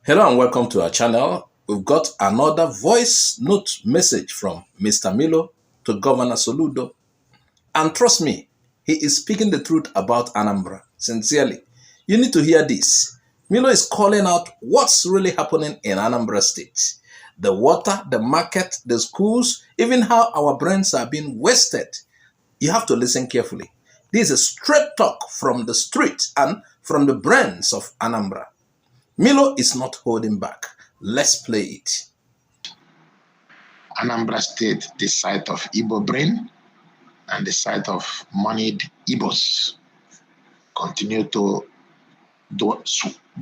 Hello and welcome to our channel. We've got another voice note message from Mr. Milo to Governor Soludo. And trust me, he is speaking the truth about Anambra. Sincerely. You need to hear this. Milo is calling out what's really happening in Anambra State. The water, the market, the schools, even how our brains are being wasted. You have to listen carefully. This is straight talk from the street and from the brains of Anambra. Milo is not holding back. Let's play it. Anambra State, the site of Igbo brain and the site of moneyed Igbos, continue to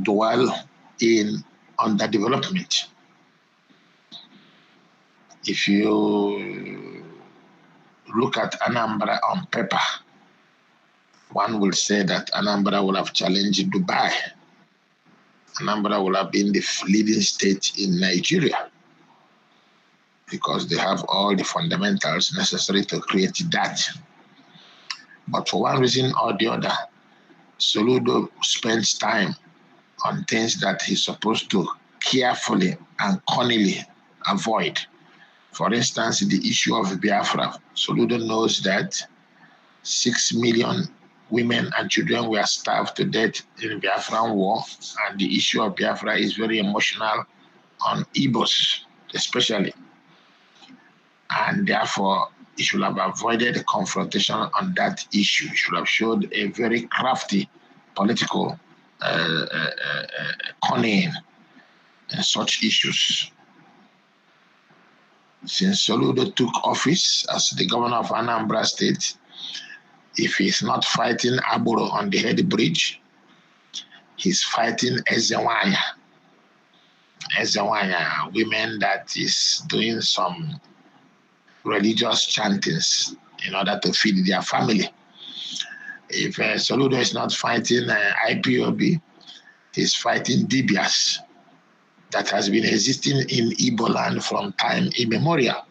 dwell in underdevelopment. If you look at Anambra on paper, one will say that Anambra will have challenged Dubai. Anambra will have been the leading state in Nigeria because they have all the fundamentals necessary to create that. But for one reason or the other, Soludo spends time on things that he's supposed to carefully and cunningly avoid. For instance, the issue of Biafra. Soludo knows that 6 million women and children were starved to death in the Biafran war, and the issue of Biafra is very emotional on Igbos, especially. And therefore, he should have avoided a confrontation on that issue. He should have showed a very crafty political cunning in such issues. Since Soludo took office as the governor of Anambra State, if he's not fighting Aburo on the head bridge, he's fighting Ezewanya. Ezewanya, women that is doing some religious chantings in order to feed their family. If Soludo is not fighting IPOB, he's fighting Dibias that has been existing in Igbo land from time immemorial.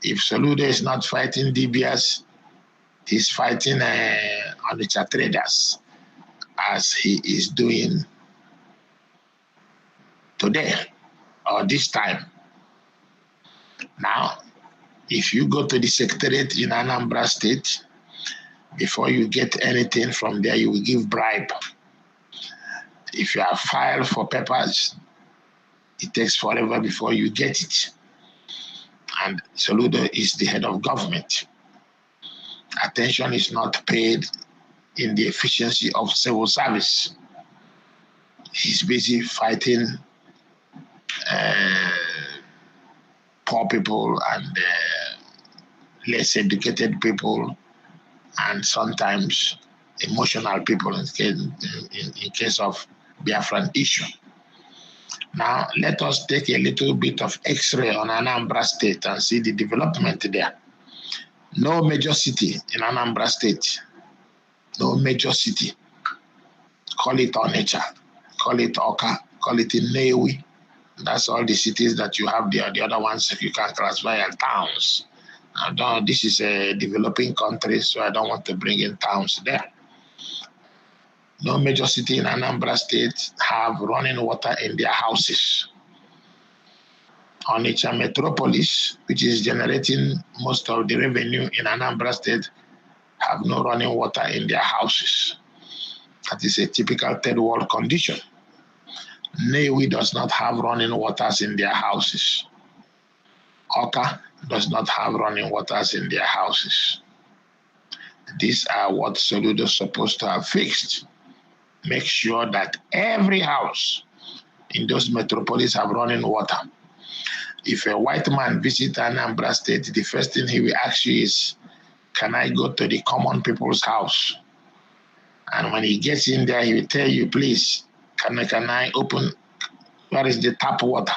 If Soludo is not fighting Dibias, he's fighting Onitsha traders, as he is doing today or this time. Now, if you go to the secretariat in Anambra State, before you get anything from there, you will give bribe. If you have filed for papers, it takes forever before you get it. And Soludo is the head of government. Attention is not paid in the efficiency of civil service. He's busy fighting poor people and less educated people, and sometimes emotional people in case of Biafran issue. Now, let us take a little bit of X-ray on Anambra State and see the development there. No major city in Anambra State. No major city. Call it Onitsha, call it Oka, call it Nnewi. That's all the cities that you have there. The other ones you can classify as towns. This is a developing country, so I don't want to bring in towns there. No major city in Anambra State have running water in their houses. Onitsha Metropolis, which is generating most of the revenue in Anambra State, have no running water in their houses. That is a typical third world condition. Nnewi does not have running waters in their houses. Oka does not have running waters in their houses. These are what Soludo is supposed to have fixed. Make sure that every house in those metropolis have running water. If a white man visits Anambra State, the first thing he will ask you is, can I go to the common people's house? And when he gets in there, he will tell you, please, can I open, where is the tap water?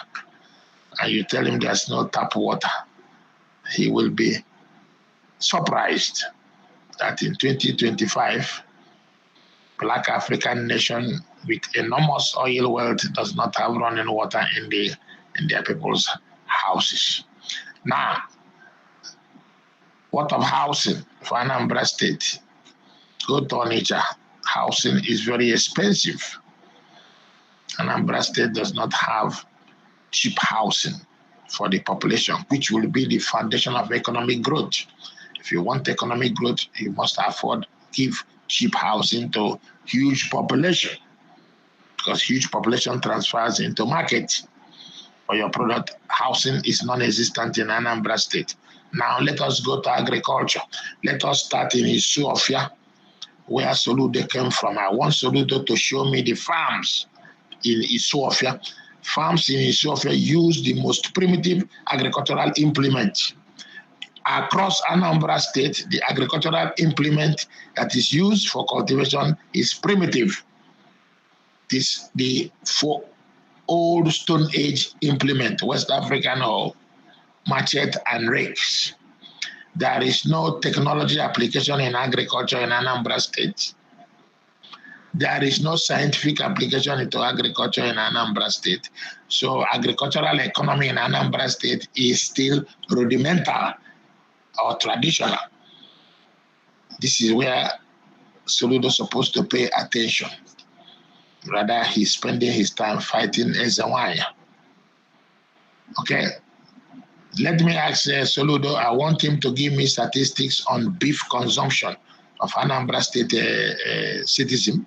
And you tell him there's no tap water. He will be surprised that in 2025, Black African nation with enormous oil wealth does not have running water in their people's houses. Now, what of housing for Anambra State? Go to Onitsha. Housing is very expensive. Anambra State does not have cheap housing for the population, which will be the foundation of economic growth. If you want economic growth, you must give cheap housing to huge population, because huge population transfers into market for your product. Housing is non-existent in Anambra State. Now let us go to agriculture. Let us start in Isuofia, where Soludo came from. I want Soludo to show me the farms in Isuofia. Farms in Isuofia use the most primitive agricultural implement. Across Anambra State, the agricultural implement that is used for cultivation is primitive. The old Stone Age implement, West African or machete and rakes. There is no technology application in agriculture in Anambra State. There is no scientific application into agriculture in Anambra State. So agricultural economy in Anambra State is still rudimental or traditional. This is where Soludo is supposed to pay attention. Rather, he's spending his time fighting Ezewanya. Okay. Let me ask Soludo, I want him to give me statistics on beef consumption of Anambra State citizen.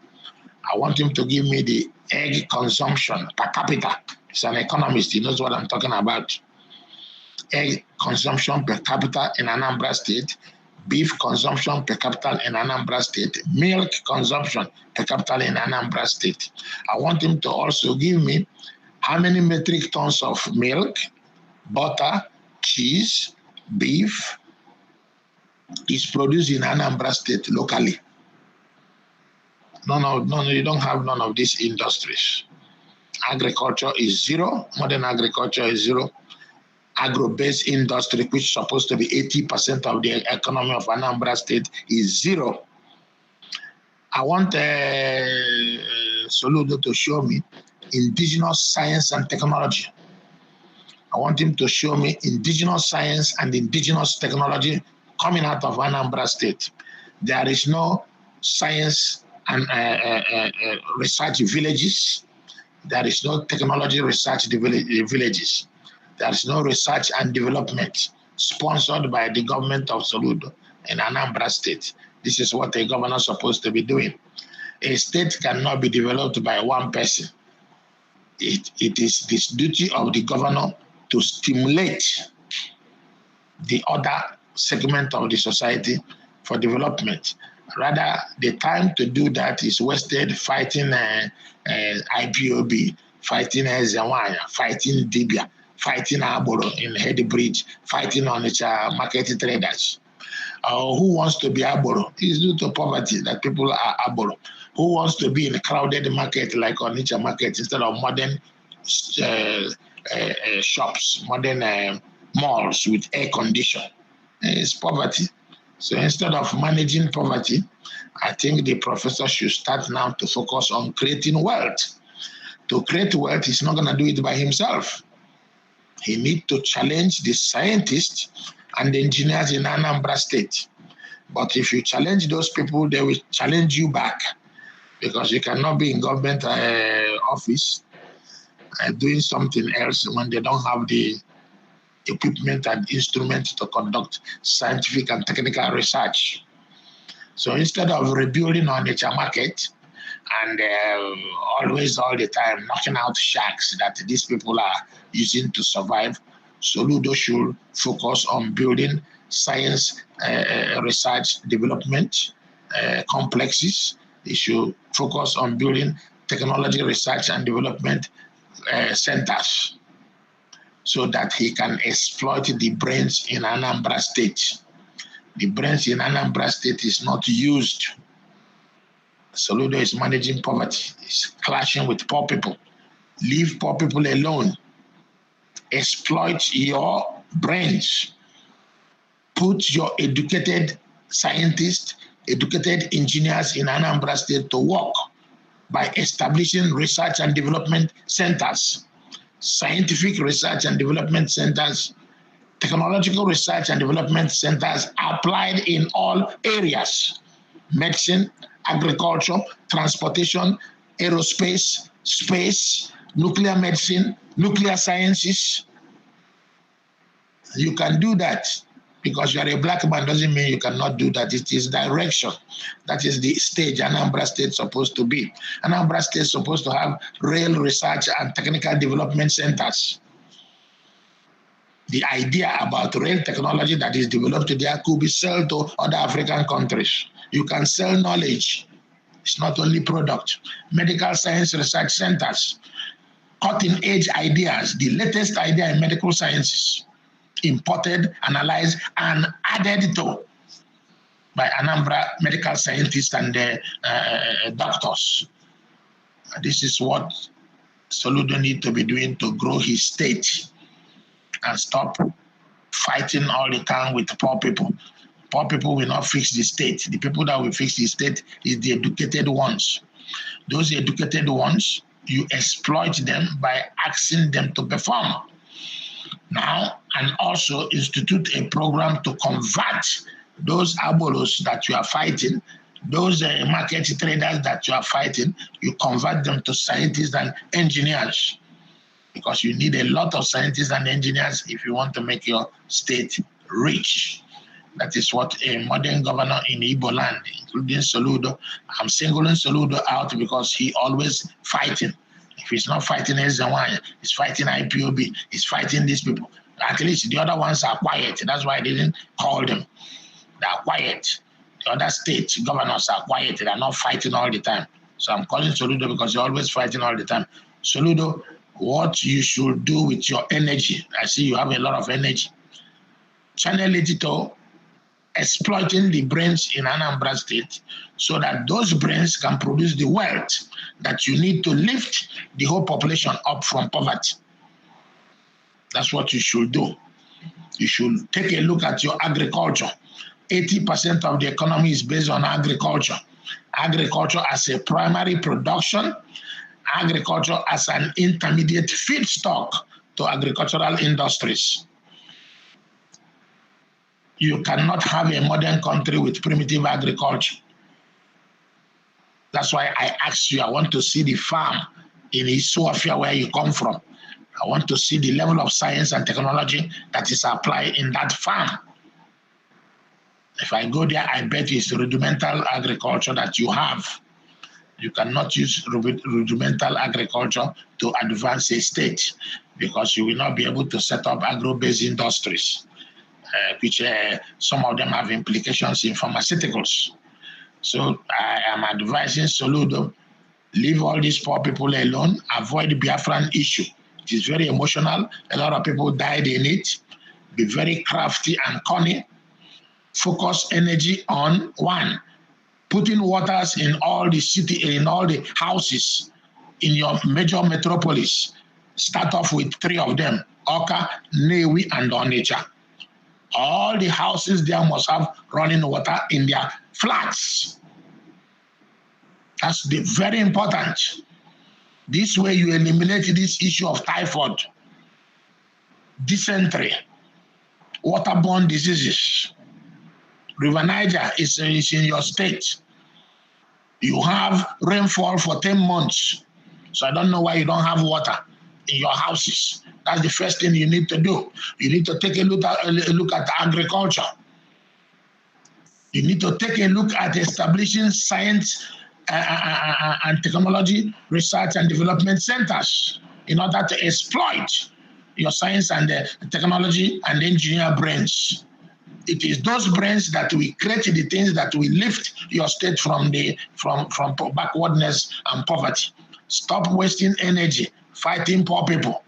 I want him to give me the egg consumption per capita. He's an economist. He knows what I'm talking about. Egg consumption per capita in Anambra State, beef consumption per capita in Anambra State, milk consumption per capita in Anambra State. I want him to also give me how many metric tons of milk, butter, cheese, beef is produced in Anambra State locally. No, you don't have none of these industries. Agriculture is zero. Modern agriculture is zero. Agro-based industry, which is supposed to be 80% of the economy of Anambra State, is zero. I want Soludo to show me indigenous science and technology. I want him to show me indigenous science and indigenous technology coming out of Anambra State. There is no science and research villages. There is no technology research villages. There is no research and development sponsored by the government of Soludo in Anambra State. This is what a governor is supposed to be doing. A state cannot be developed by one person. It is this duty of the governor to stimulate the other segment of the society for development. Rather, the time to do that is wasted fighting IPOB, fighting Ezewanya, fighting Dibia, fighting Aboro in Head Bridge, fighting Onitsha market traders. Who wants to be Aboro? It's due to poverty that people are Aboro. Who wants to be in a crowded market like Onitsha market instead of modern shops, modern malls with air condition? It's poverty. So instead of managing poverty, I think the professor should start now to focus on creating wealth. To create wealth, he's not going to do it by himself. He needs to challenge the scientists and the engineers in Anambra State. But if you challenge those people, they will challenge you back, because you cannot be in government office doing something else when they don't have the equipment and instruments to conduct scientific and technical research. So instead of rebuilding on nature market and always all the time knocking out shacks that these people are using to survive, Soludo should focus on building science research development complexes. He should focus on building technology research and development centers, so that he can exploit the brains in Anambra State. The brains in Anambra State is not used. Soludo is managing poverty. He's clashing with poor people. Leave poor people alone. Exploit your brains. Put your educated scientists, educated engineers in Anambra State to work by establishing research and development centers, scientific research and development centers, technological research and development centers applied in all areas: medicine, agriculture, transportation, aerospace, space, nuclear medicine, nuclear sciences. You can do that. Because you are a black man doesn't mean you cannot do that. It is direction. That is the stage Anambra State is supposed to be. Anambra State is supposed to have rail research and technical development centers. The idea about rail technology that is developed there could be sold to other African countries. You can sell knowledge. It's not only product. Medical science research centers, cutting edge ideas, the latest idea in medical sciences, imported, analyzed, and added to by Anambra medical scientists and doctors. This is what Soludo needs to be doing to grow his state and stop fighting all the time with poor people. Poor people will not fix the state. The people that will fix the state is the educated ones. Those educated ones, you exploit them by asking them to perform. Now, and also institute a program to convert those abolos that you are fighting, those market traders that you are fighting, you convert them to scientists and engineers. Because you need a lot of scientists and engineers if you want to make your state rich. That is what a modern governor in Igbo land, including Soludo, I'm singling Soludo out because he always fighting. If he's not fighting Ezewanya, he's fighting IPOB, he's fighting these people. At least the other ones are quiet. That's why I didn't call them. They are quiet. The other state governors are quiet. They are not fighting all the time. So I'm calling Soludo because you're always fighting all the time. Soludo, what you should do with your energy, I see you have a lot of energy. Channel it to exploiting the brains in Anambra State so that those brains can produce the wealth that you need to lift the whole population up from poverty. That's what you should do. You should take a look at your agriculture. 80% of the economy is based on agriculture. Agriculture as a primary production, agriculture as an intermediate feedstock to agricultural industries. You cannot have a modern country with primitive agriculture. That's why I asked you, I want to see the farm in Ethiopia where you come from. I want to see the level of science and technology that is applied in that farm. If I go there, I bet it's rudimental agriculture that you have. You cannot use rudimental agriculture to advance a state because you will not be able to set up agro-based industries, which some of them have implications in pharmaceuticals. So I am advising Soludo, leave all these poor people alone, avoid the Biafran issue. It is very emotional. A lot of people died in it. Be very crafty and cunning. Focus energy on one, putting waters in all the city, in all the houses in your major metropolis. Start off with 3 of them, Oka, Newi, and Onitsha. All the houses there must have running water in their flats. That's very important. This way you eliminate this issue of typhoid, dysentery, waterborne diseases. River Niger is in your state. You have rainfall for 10 months. So I don't know why you don't have water in your houses. That's the first thing you need to do. You need to take a look at agriculture. You need to take a look at establishing science and technology research and development centers in order to exploit your science and technology and engineer brains. It is those brains that will create the things that will lift your state from backwardness and poverty. Stop wasting energy fighting poor people.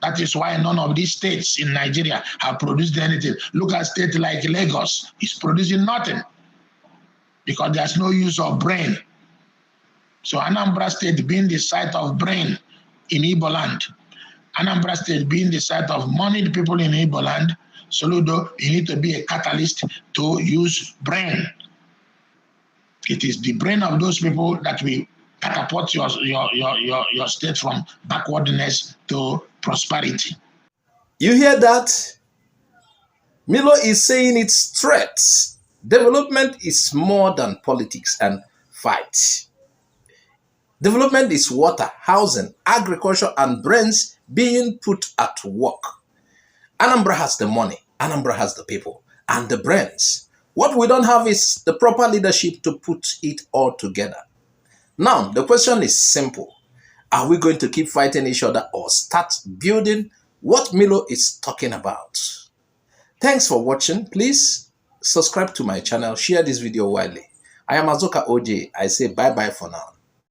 That is why none of these states in Nigeria have produced anything. Look at a state like Lagos. It's producing nothing because there's no use of brain. So Anambra State being the site of brain in Igbo land, Anambra State being the site of moneyed people in Igbo land, Soludo, you need to be a catalyst to use brain. It is the brain of those people that will catapult your state from backwardness to prosperity. You hear that? Milo is saying it's straight. Development is more than politics and fight. Development is water, housing, agriculture, and brains being put at work. Anambra has the money, Anambra has the people, and the brains. What we don't have is the proper leadership to put it all together. Now, the question is simple. Are we going to keep fighting each other or start building what Milo is talking about? Thanks for watching. Please subscribe to my channel. Share this video widely. I am Azoka OJ. I say bye-bye for now.